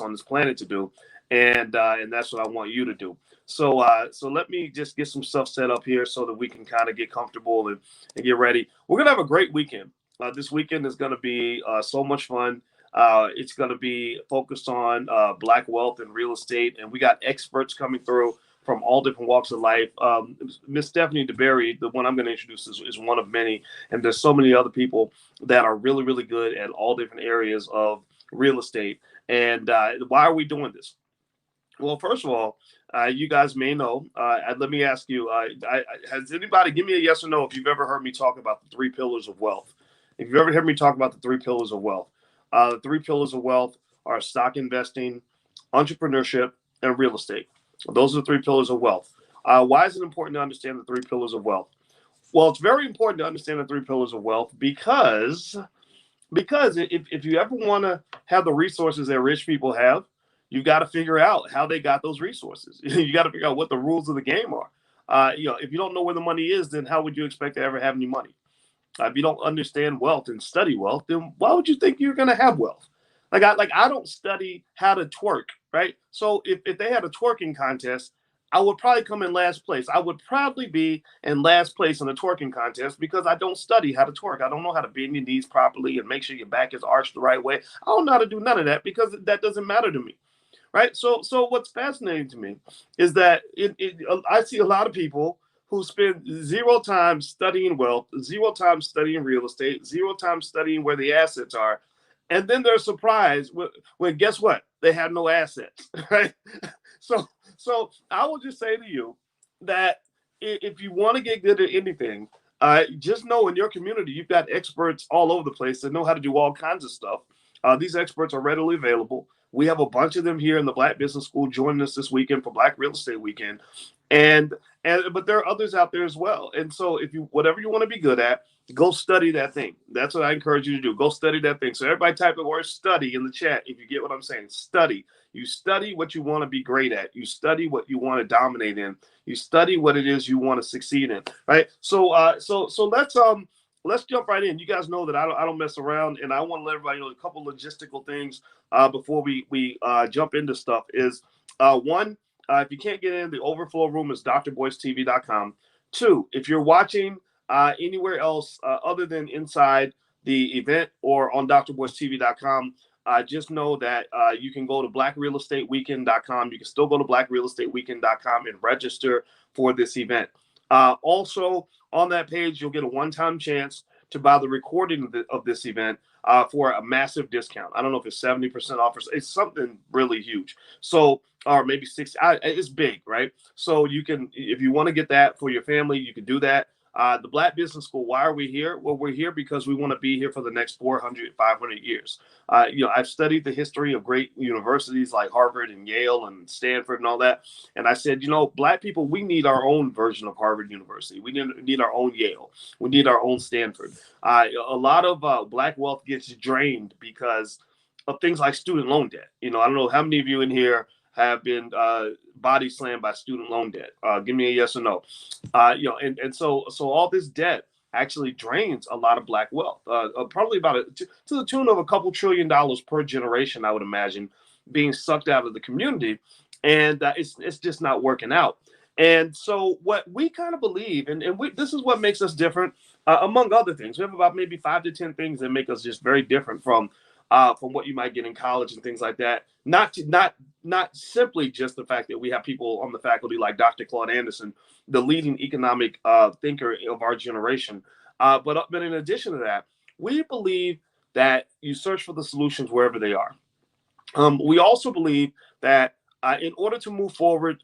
on this planet to do, and that's what I want you to do. So let me just get some stuff set up here so that we can kind of get comfortable and get ready. We're gonna have a great weekend. This weekend is gonna be so much fun. It's going to be focused on Black wealth and real estate, and we got experts coming through from all different walks of life. Miss Stephanie DeBerry, the one I'm going to introduce, is one of many, and there's so many other people that are really, really good at all different areas of real estate. And why are we doing this? Well, first of all, you guys may know. Let me ask you: has anybody give me a yes or no if you've ever heard me talk about the three pillars of wealth? If you've ever heard me talk about the three pillars of wealth, the three pillars of wealth are stock investing, entrepreneurship, and real estate. Those are the three pillars of wealth. Why is it important to understand the three pillars of wealth? Well, it's very important to understand the three pillars of wealth because if you ever want to have the resources that rich people have, you've got to figure out how they got those resources. You got to figure out what the rules of the game are. If you don't know where the money is, then how would you expect to ever have any money? If you don't understand wealth and study wealth, then why would you think you're going to have wealth? I don't study how to twerk, right? So if they had a twerking contest, I would probably come in last place. I would probably be in last place in a twerking contest because I don't study how to twerk. I don't know how to bend your knees properly and make sure your back is arched the right way. I don't know how to do none of that because that doesn't matter to me, right? So what's fascinating to me is that I see a lot of people who spend zero time studying wealth, zero time studying real estate, zero time studying where the assets are. And then they're surprised when guess what? They have no assets, right? So I will just say to you that if you want to get good at anything, just know in your community, you've got experts all over the place that know how to do all kinds of stuff. These experts are readily available. We have a bunch of them here in the Black Business School joining us this weekend for Black Real Estate Weekend. But there are others out there as well. And so if you whatever you want to be good at, go study that thing. That's what I encourage you to do. Go study that thing. So everybody type the word study in the chat if you get what I'm saying. Study. You study what you want to be great at. You study what you want to dominate in. You study what it is you want to succeed in. Right. So let's jump right in. You guys know that I don't mess around, and I want to let everybody know a couple logistical things before we jump into stuff. Is one. If you can't get in, the overflow room is drboycetv.com. Two, if you're watching anywhere else other than inside the event or on drboycetv.com, just know that you can go to blackrealestateweekend.com. You can still go to blackrealestateweekend.com and register for this event. Also, on that page, you'll get a one-time chance to buy the recording of this event for a massive discount. I don't know if it's 70% off or it's something really huge. So, or maybe 60. It's big, right? So you can, if you want to get that for your family, you can do that. The Black Business School, why are we here? Well, we're here because we want to be here for the next 400, 500 years. I've studied the history of great universities like Harvard and Yale and Stanford and all that. And I said, Black people, we need our own version of Harvard University. We need our own Yale. We need our own Stanford. A lot of Black wealth gets drained because of things like student loan debt. I don't know how many of you in here have been body slammed by student loan debt. Give me a yes or no. So all this debt actually drains a lot of Black wealth, probably to the tune of a couple $1 trillion per generation, I would imagine, being sucked out of the community, and it's just not working out. And so what we kind of believe, and this is what makes us different, among other things. We have about maybe 5 to 10 things that make us just very different from what you might get in college and things like that. Not simply just the fact that we have people on the faculty like Dr. Claude Anderson, the leading economic thinker of our generation. But in addition to that, we believe that you search for the solutions wherever they are. We also believe that in order to move forward,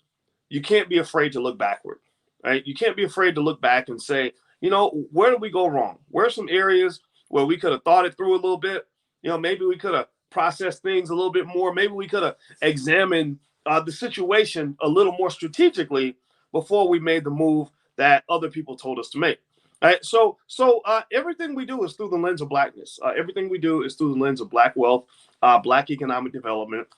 you can't be afraid to look backward, right? You can't be afraid to look back and say, where did we go wrong? Where are some areas where we could have thought it through a little bit? Maybe we could have processed things a little bit more. Maybe we could have examined the situation a little more strategically before we made the move that other people told us to make. Right? So everything we do is through the lens of Blackness. Everything we do is through the lens of Black wealth, Black economic development,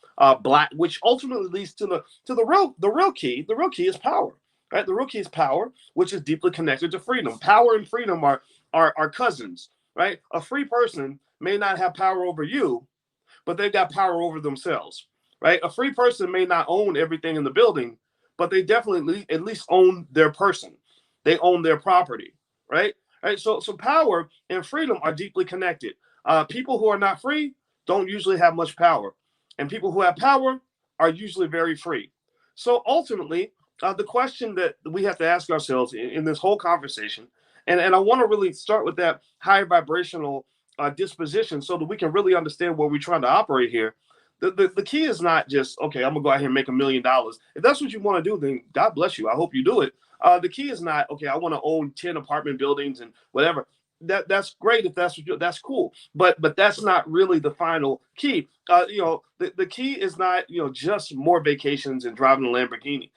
Black, which ultimately leads to the real key. The real key is power. Right? The real key is power, which is deeply connected to freedom. Power and freedom are cousins. Right? A free person may not have power over you, but they've got power over themselves. right? A free person may not own everything in the building, but they definitely at least own their person. They own their property, right? Right. So power and freedom are deeply connected. People who are not free don't usually have much power, and people who have power are usually very free. So ultimately, the question that we have to ask ourselves in this whole conversation, and I want to really start with that high vibrational disposition so that we can really understand where we're trying to operate here. The key is not just, okay, I'm gonna go out here and make $1 million. If that's what you want to do, then God bless you. I hope you do it. The key is not, okay, I want to own 10 apartment buildings and whatever. That's great if that's what that's cool, but that's not really the final key. The key is not, just more vacations and driving a Lamborghini.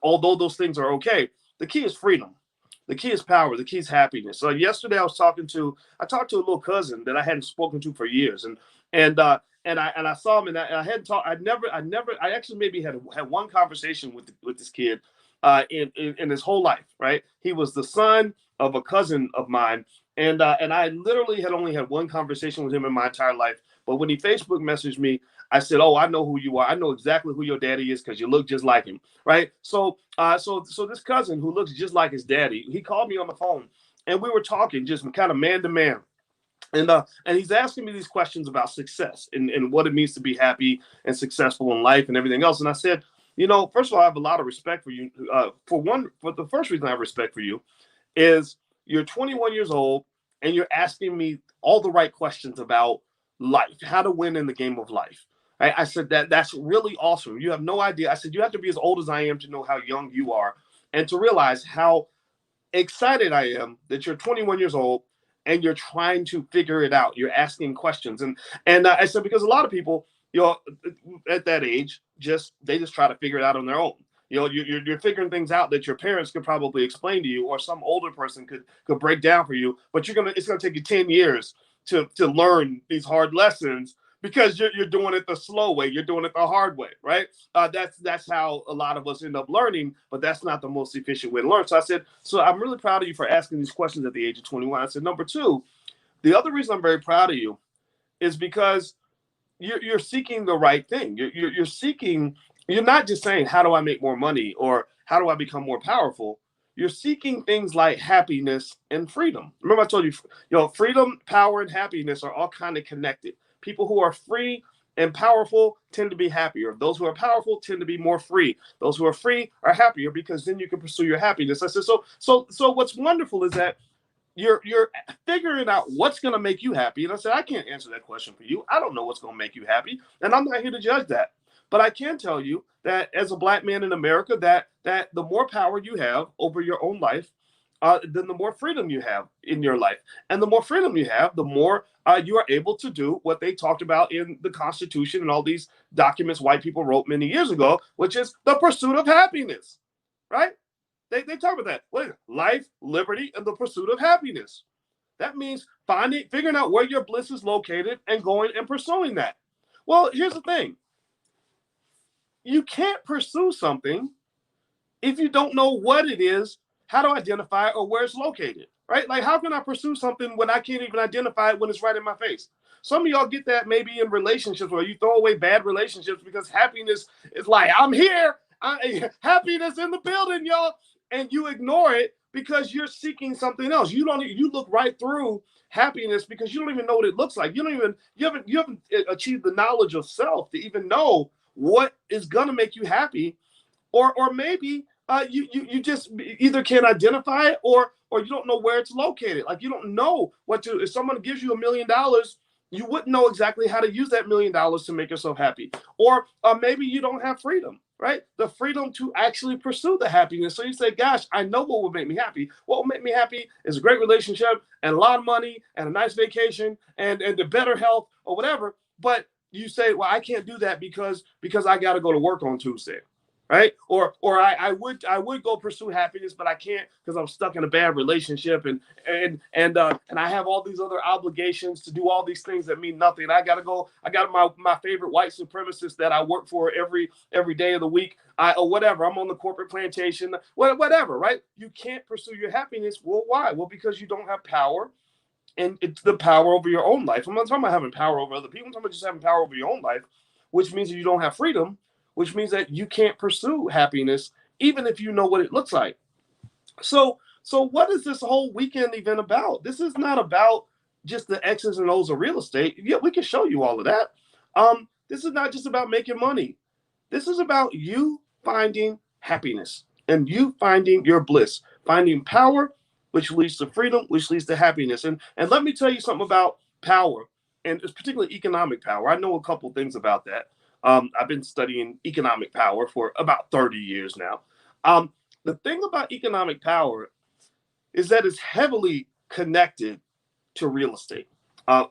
Although those things are okay, the key is freedom. The key is power. The key is happiness. So yesterday I talked to a little cousin that I hadn't spoken to for years, and I saw him, and I hadn't talked. I actually maybe had one conversation with this kid in his whole life. Right, he was the son of a cousin of mine, and I literally had only had one conversation with him in my entire life. But when he Facebook messaged me, I said, "Oh, I know who you are. I know exactly who your daddy is because you look just like him." Right. So this cousin who looks just like his daddy, he called me on the phone, and we were talking just kind of man to man. And he's asking me these questions about success and what it means to be happy and successful in life and everything else. And I said, first of all, I have a lot of respect for you. For the first reason I have respect for you is you're 21 years old and you're asking me all the right questions about life, how to win in the game of life. I said that's really awesome. You have no idea. I said you have to be as old as I am to know how young you are and to realize how excited I am that you're 21 years old and you're trying to figure it out. You're asking questions, and I said because a lot of people, at that age, they just try to figure it out on their own. You're figuring things out that your parents could probably explain to you, or some older person could break down for you. But it's gonna take you 10 years to learn these hard lessons because you're doing it the slow way, you're doing it the hard way, right? That's how a lot of us end up learning, but that's not the most efficient way to learn. So I said, so I'm really proud of you for asking these questions at the age of 21. I said, number two, the other reason I'm very proud of you is because you're seeking the right thing. You're seeking. You're not just saying, how do I make more money or how do I become more powerful? You're seeking things like happiness and freedom. Remember, I told you, freedom, power, and happiness are all kind of connected. People who are free and powerful tend to be happier. Those who are powerful tend to be more free. Those who are free are happier because then you can pursue your happiness. I said, so what's wonderful is that you're figuring out what's going to make you happy. And I said, I can't answer that question for you. I don't know what's going to make you happy, and I'm not here to judge that. But I can tell you that as a black man in America, that the more power you have over your own life, then the more freedom you have in your life. And the more freedom you have, the more you are able to do what they talked about in the Constitution and all these documents white people wrote many years ago, which is the pursuit of happiness, right? They talk about that. What is it? Life, liberty, and the pursuit of happiness. That means figuring out where your bliss is located and going and pursuing that. Well, here's the thing. You can't pursue something if you don't know what it is, how to identify it, or where it's located, right? Like, how can I pursue something when I can't even identify it when it's right in my face? Some of y'all get that maybe in relationships where you throw away bad relationships because happiness is like, I'm here. Happiness in the building, y'all. And you ignore it because you're seeking something else. You look right through happiness because you don't even know what it looks like. You haven't achieved the knowledge of self to even know what is gonna make you happy, or maybe you just either can't identify it or you don't know where it's located. Like, you don't know what to. If someone gives you $1 million, you wouldn't know exactly how to use that $1 million to make yourself happy. Or maybe you don't have freedom, right? The freedom to actually pursue the happiness. So you say, gosh, I know what would make me happy. What would make me happy is a great relationship and a lot of money and a nice vacation and the better health or whatever. But you say, well, I can't do that because I got to go to work on Tuesday. Right. Or I would go pursue happiness, but I can't because I'm stuck in a bad relationship and I have all these other obligations to do all these things that mean nothing. I got my favorite white supremacist that I work for every day of the week, or whatever. I'm on the corporate plantation, whatever. Right. You can't pursue your happiness. Well, why? Well, because you don't have power. And it's the power over your own life. I'm not talking about having power over other people. I'm talking about just having power over your own life. which means that you don't have freedom, which means that you can't pursue happiness, even if you know what it looks like. So what is this whole weekend event about? This is not about just the X's and O's of real estate. Yeah, we can show you all of that. This is not just about making money. This is about you finding happiness and you finding your bliss, finding power, which leads to freedom, which leads to happiness. And let me tell you something about power, and it's particularly economic power. I know a couple things about that. I've been studying economic power for about 30 years now. The thing about economic power is that it's heavily connected to real estate. Uh,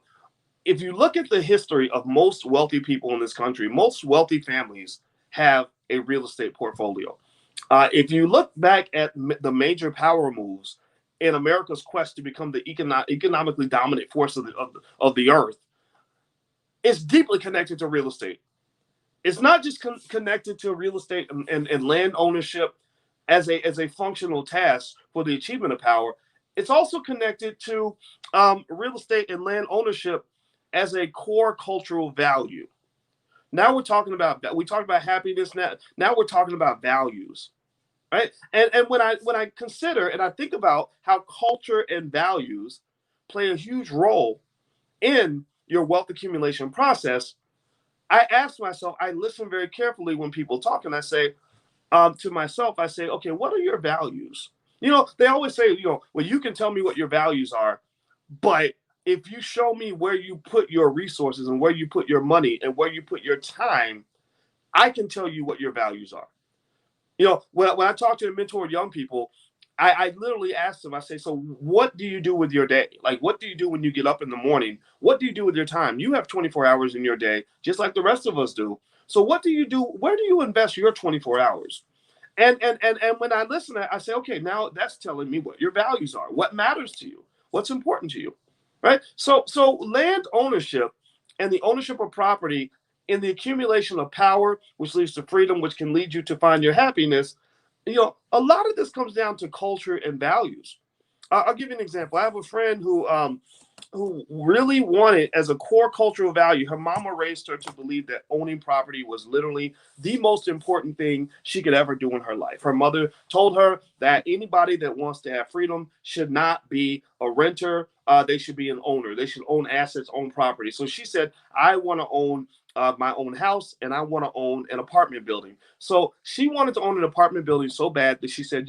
if you look at the history of most wealthy people in this country, most wealthy families have a real estate portfolio. If you look back at the major power moves in America's quest to become the economically dominant force of the earth, it's deeply connected to real estate. It's not just connected to real estate and land ownership as a functional task for the achievement of power. It's also connected to real estate and land ownership as a core cultural value. Now we talked about happiness. Now we're talking about values, right? And when I consider and I think about how culture and values play a huge role in your wealth accumulation process, I ask myself, I listen very carefully when people talk, and I say to myself, I say, okay, what are your values? They always say, well, you can tell me what your values are, but if you show me where you put your resources and where you put your money and where you put your time, I can tell you what your values are. When I talk to and mentor young people, I literally ask them, I say, so what do you do with your day? Like, what do you do when you get up in the morning? What do you do with your time? You have 24 hours in your day, just like the rest of us do. So what do you do? Where do you invest your 24 hours? And when I listen, I say, okay, now that's telling me what your values are, what matters to you, what's important to you, right? So land ownership and the ownership of property in the accumulation of power, which leads to freedom, which can lead you to find your happiness. A lot of this comes down to culture and values. I'll give you an example. I have a friend who really wanted as a core cultural value. Her mama raised her to believe that owning property was literally the most important thing she could ever do in her life. Her mother told her that anybody that wants to have freedom should not be a renter. They should be an owner. They should own assets, own property. So she said, I want to own my own house and I want to own an apartment building. So she wanted to own an apartment building so bad that she said,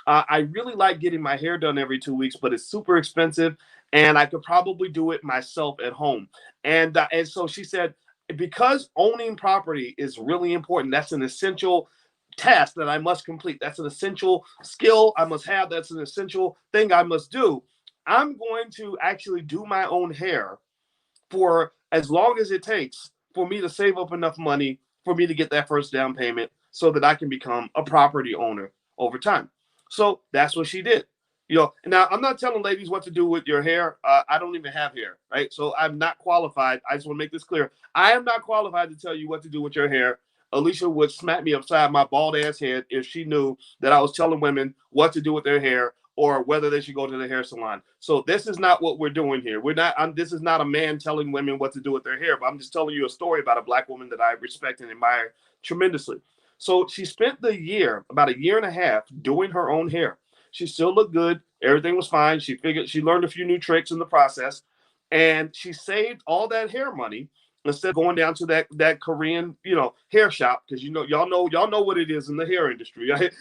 I really like getting my hair done every 2 weeks, but it's super expensive and I could probably do it myself at home. And so she said, because owning property is really important, that's an essential task that I must complete. That's an essential skill I must have. That's an essential thing I must do. I'm going to actually do my own hair for as long as it takes for me to save up enough money for me to get that first down payment so that I can become a property owner over time. So that's what she did. Now I'm not telling ladies what to do with your hair. I don't even have hair, right? So I'm not qualified. I just want to make this clear. I am not qualified to tell you what to do with your hair. Alicia would smack me upside my bald ass head if she knew that I was telling women what to do with their hair or whether they should go to the hair salon. So this is not what we're doing here. This is not a man telling women what to do with their hair, but I'm just telling you a story about a Black woman that I respect and admire tremendously. So she spent about a year and a half doing her own hair. She still looked good. Everything was fine. She learned a few new tricks in the process, and she saved all that hair money instead of going down to that Korean, hair shop, because y'all know what it is in the hair industry. Right?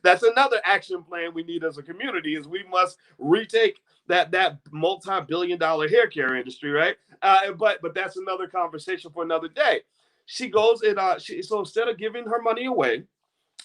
That's another action plan we need as a community is we must retake that multi-billion-dollar hair care industry, right? But that's another conversation for another day. She goes and so instead of giving her money away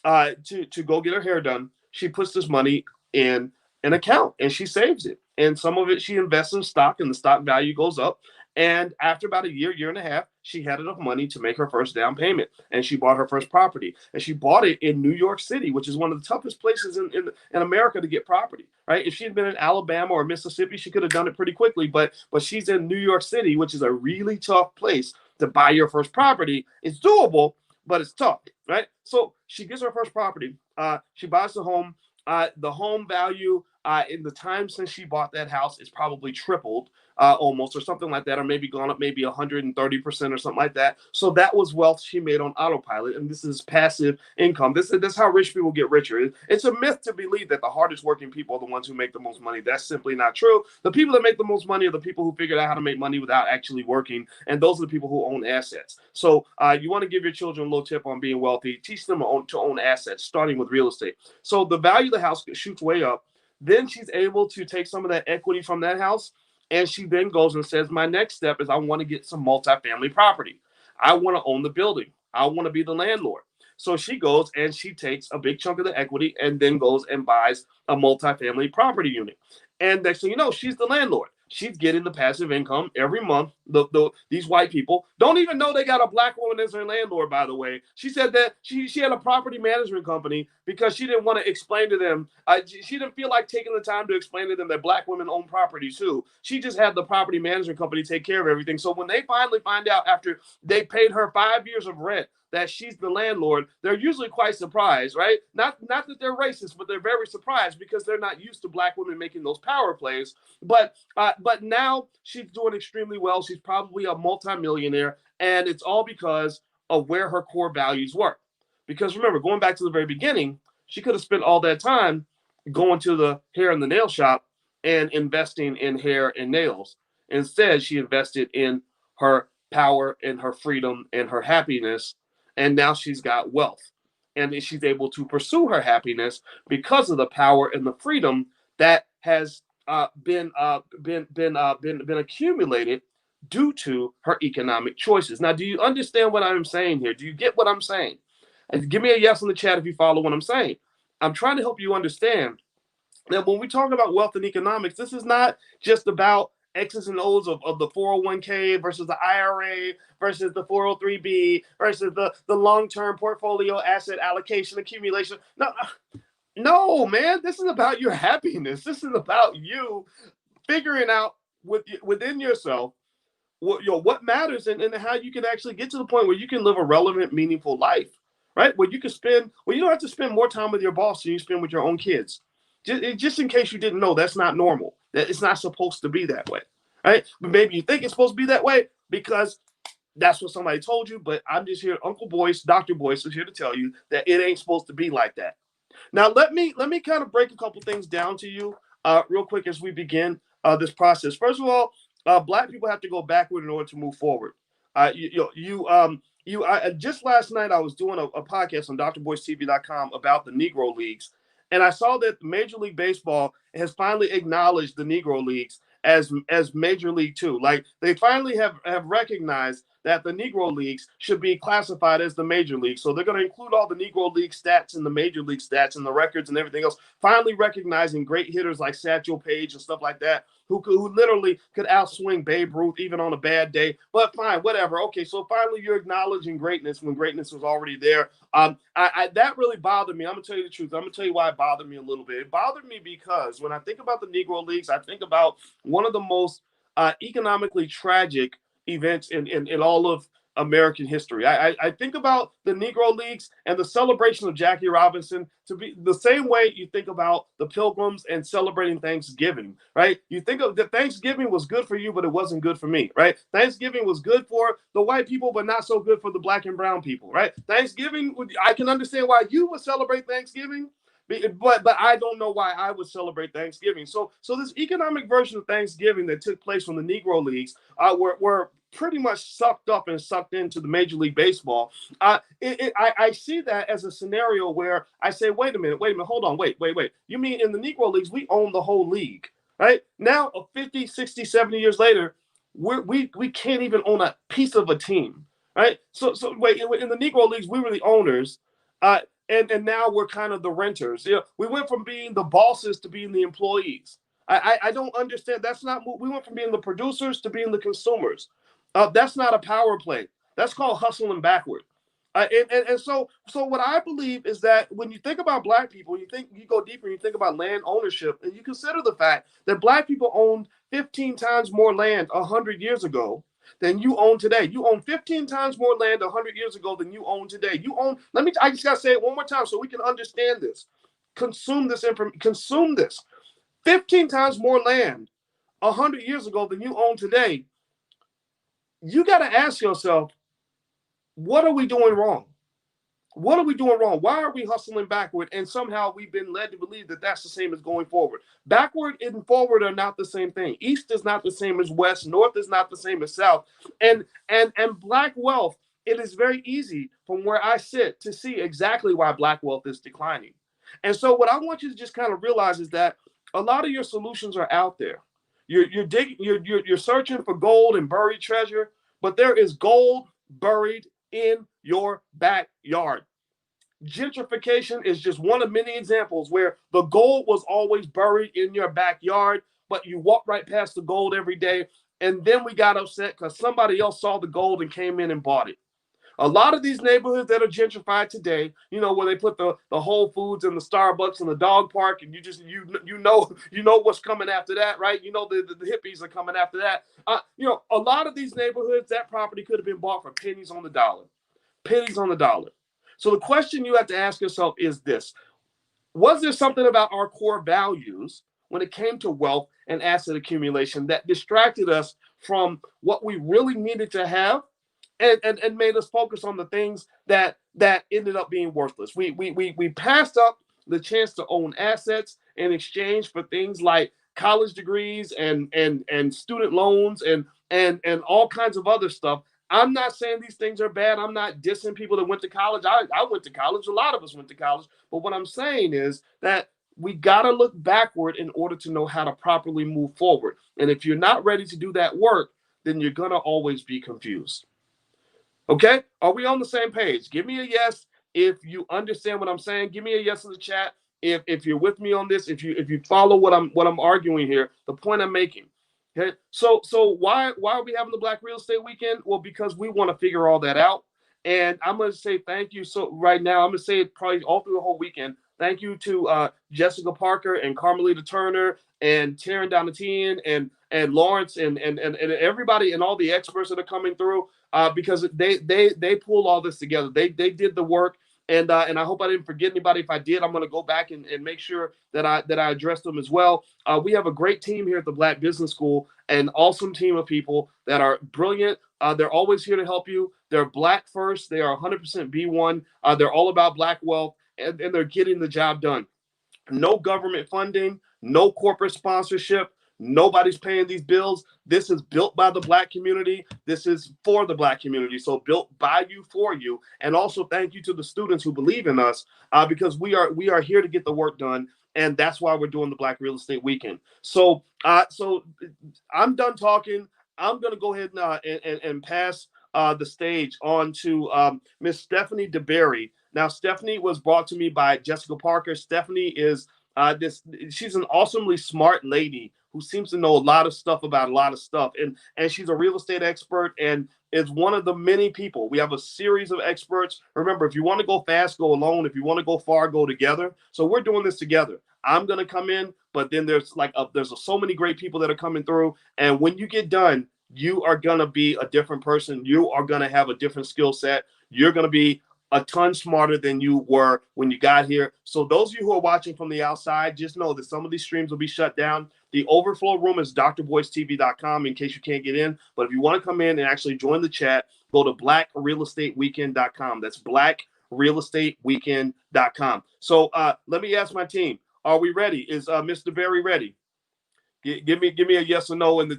to go get her hair done, she puts this money in an account and she saves it. And some of it she invests in stock and the stock value goes up. And after about a year and a half, she had enough money to make her first down payment. And she bought her first property. And she bought it in New York City, which is one of the toughest places in America to get property, right? If she had been in Alabama or Mississippi, she could have done it pretty quickly. But she's in New York City, which is a really tough place to buy your first property. It's doable, but it's tough, right? So she gets her first property. She buys the home. The home value in the time since she bought that house is probably tripled. almost, or something like that, or maybe gone up maybe 130% or something like that. So that was wealth she made on autopilot, and this is passive income. This is how rich people get richer. It's a myth to believe that the hardest working people are the ones who make the most money. That's simply not true. The people that make the most money are the people who figured out how to make money without actually working, and those are the people who own assets. So you want to give your children a little tip on being wealthy. Teach them to own assets, starting with real estate. So the value of the house shoots way up. Then she's able to take some of that equity from that house, and she then goes and says, my next step is I want to get some multifamily property. I want to own the building. I want to be the landlord. So she goes and she takes a big chunk of the equity and then goes and buys a multifamily property unit. And next thing you know, she's the landlord. She's getting the passive income every month. These white people don't even know they got a black woman as their landlord, by the way. She said that she had a property management company because she didn't want to explain to them. She didn't feel like taking the time to explain to them that black women own property too. She just had the property management company take care of everything. So when they finally find out after they paid her 5 years of rent that she's the landlord, they're usually quite surprised, right? Not that they're racist, but they're very surprised because they're not used to black women making those power plays. But now she's doing extremely well. She's probably a multimillionaire, and it's all because of where her core values were. Because remember, going back to the very beginning, she could have spent all that time going to the hair and the nail shop and investing in hair and nails. Instead, she invested in her power and her freedom and her happiness, and now she's got wealth, and she's able to pursue her happiness because of the power and the freedom that has been accumulated due to her economic choices. Now, do you understand what I'm saying here? Do you get what I'm saying? And give me a yes in the chat if you follow what I'm saying. I'm trying to help you understand that when we talk about wealth and economics, this is not just about X's and O's of the 401k versus the IRA versus the 403b versus the long-term portfolio asset allocation accumulation. No, man, this is about your happiness. This is about you figuring out within yourself what matters and how you can actually get to the point where you can live a relevant, meaningful life, right? Where you don't have to spend more time with your boss than you spend with your own kids. Just in case you didn't know, that's not normal. That it's not supposed to be that way, right? But maybe you think it's supposed to be that way because that's what somebody told you. But I'm just here, Uncle Boyce, Dr. Boyce is here to tell you that it ain't supposed to be like that. Now, let me kind of break a couple things down to you real quick as we begin this process. First of all, Black people have to go backward in order to move forward. Just last night I was doing a podcast on drboycetv.com about the Negro Leagues, and I saw that Major League Baseball has finally acknowledged the Negro Leagues as Major League Two. Like they finally have recognized that the Negro Leagues should be classified as the Major League. So they're going to include all the Negro League stats and the Major League stats and the records and everything else, finally recognizing great hitters like Satchel Paige and stuff like that, who literally could outswing Babe Ruth even on a bad day. But fine, whatever. Okay, so finally you're acknowledging greatness when greatness was already there. That really bothered me. I'm going to tell you the truth. I'm going to tell you why it bothered me a little bit. It bothered me because when I think about the Negro Leagues, I think about one of the most economically tragic events in all of American history. I think about the Negro Leagues and the celebration of Jackie Robinson to be the same way you think about the Pilgrims and celebrating Thanksgiving, right? You think of that Thanksgiving was good for you, but it wasn't good for me, right? Thanksgiving was good for the white people, but not so good for the Black and brown people, right? Thanksgiving, I can understand why you would celebrate Thanksgiving, but I don't know why I would celebrate Thanksgiving. So this economic version of Thanksgiving that took place from the Negro Leagues were pretty much sucked up and sucked into the Major League Baseball. I see that as a scenario where I say, wait a minute, hold on, wait. You mean in the Negro Leagues, we own the whole league, right? Now, 50, 60, 70 years later, we can't even own a piece of a team, right? So wait, in the Negro Leagues, we were the owners. And now we're kind of the renters. We went from being the bosses to being the employees. I don't understand. We went from being the producers to being the consumers. That's not a power play. That's called hustling backward. So what I believe is that when you think about Black people, you go deeper and you think about land ownership, and you consider the fact that Black people owned 15 times more land 100 years ago than you own today. You own 15 times more land 100 years ago than you own today. I just got to say it one more time so we can understand this. Consume this information. Consume this. 15 times more land 100 years ago than you own today, you got to ask yourself, what are we doing wrong? What are we doing wrong? Why are we hustling backward? And somehow we've been led to believe that that's the same as going forward. Backward and forward are not the same thing. East is not the same as west. North is not the same as south. And black wealth, it is very easy from where I sit to see exactly why black wealth is declining. And so what I want you to just kind of realize is that a lot of your solutions are out there. You're digging, you're searching for gold and buried treasure, but there is gold buried in your backyard. Gentrification is just one of many examples where the gold was always buried in your backyard, but you walk right past the gold every day. And then we got upset because somebody else saw the gold and came in and bought it. A lot of these neighborhoods that are gentrified today, where they put the Whole Foods and the Starbucks and the dog park, and you know what's coming after that, right? The hippies are coming after that. A lot of these neighborhoods, that property could have been bought for pennies on the dollar. Pennies on the dollar. So the question you have to ask yourself is this: was there something about our core values when it came to wealth and asset accumulation that distracted us from what we really needed to have and made us focus on the things that ended up being worthless? We passed up the chance to own assets in exchange for things like college degrees and student loans and all kinds of other stuff. I'm not saying these things are bad. I'm not dissing people that went to college. I went to college. A lot of us went to college. But what I'm saying is that we got to look backward in order to know how to properly move forward. And if you're not ready to do that work, then you're going to always be confused. Okay? Are we on the same page? Give me a yes if you understand what I'm saying. Give me a yes in the chat if you're with me on this. If you follow what I'm arguing here, the point I'm making. Okay, so why are we having the Black Real Estate Weekend? Well, because we want to figure all that out. And I'm going to say thank you. So right now, I'm going to say it probably all through the whole weekend. Thank you to Jessica Parker and Carmelita Turner and Taryn Donatian and Lawrence and everybody and all the experts that are coming through because they pulled all this together. They did the work. And I hope I didn't forget anybody. If I did, I'm going to go back and make sure that I address them as well. We have a great team here at the Black Business School, an awesome team of people that are brilliant. They're always here to help you. They're Black first. They are 100% B1. They're all about Black wealth, and they're getting the job done. No government funding, no corporate sponsorship. Nobody's paying these bills. This is built by the Black community. This is for the Black community. So built by you, for you. And also thank you to the students who believe in us because we are here to get the work done. And that's why we're doing the Black Real Estate Weekend. So I'm done talking. I'm going to go ahead and pass the stage on to Miss Stephanie DeBerry. Now, Stephanie was brought to me by Jessica Parker. Stephanie is she's an awesomely smart lady who seems to know a lot of stuff about a lot of stuff. And she's a real estate expert and is one of the many people. We have a series of experts. Remember, if you want to go fast, go alone. If you want to go far, go together. So we're doing this together. I'm going to come in, but then there's so many great people that are coming through. And when you get done, you are going to be a different person. You are going to have a different skill set. You're going to be a ton smarter than you were when you got here. So those of you who are watching from the outside, just know that some of these streams will be shut down. The overflow room is drboystv.com in case you can't get in. But if you want to come in and actually join the chat, go to blackrealestateweekend.com. That's blackrealestateweekend.com. So let me ask my team, are we ready? Is Mr. Berry ready? Give me a yes or no in the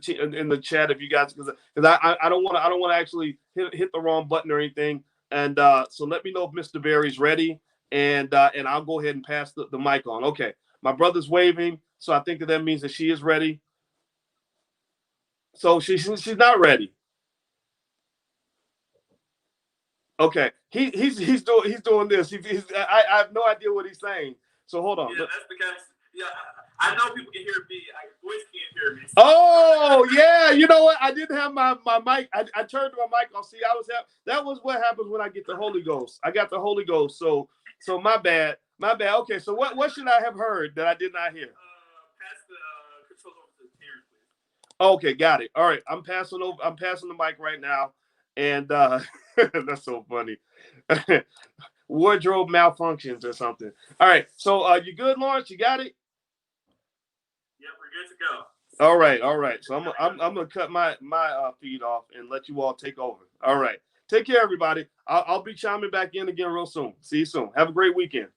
chat if you guys, because I don't want to actually hit the wrong button or anything. And so let me know if Mr. Berry's ready, and I'll go ahead and pass the mic on. Okay, my brother's waving, so I think that means that she is ready. So she's not ready. Okay, he's doing this. I have no idea what he's saying. So hold on. Yeah, that's because I know people can hear me. Voice can't hear me. Oh yeah, you know what? I didn't have my mic. I turned my mic off. See, that was what happens when I get the Holy Ghost. I got the Holy Ghost. So my bad. Okay, so what should I have heard that I did not hear? Pass the control over to Taryn, please. Okay, got it. All right, I'm passing the mic right now, and that's so funny. Wardrobe malfunctions or something. All right, so you good, Lawrence? You got it? Yep, we're good to go. All right, all right. So I'm gonna cut my feed off and let you all take over. All right. Take care, everybody. I'll be chiming back in again real soon. See you soon. Have a great weekend.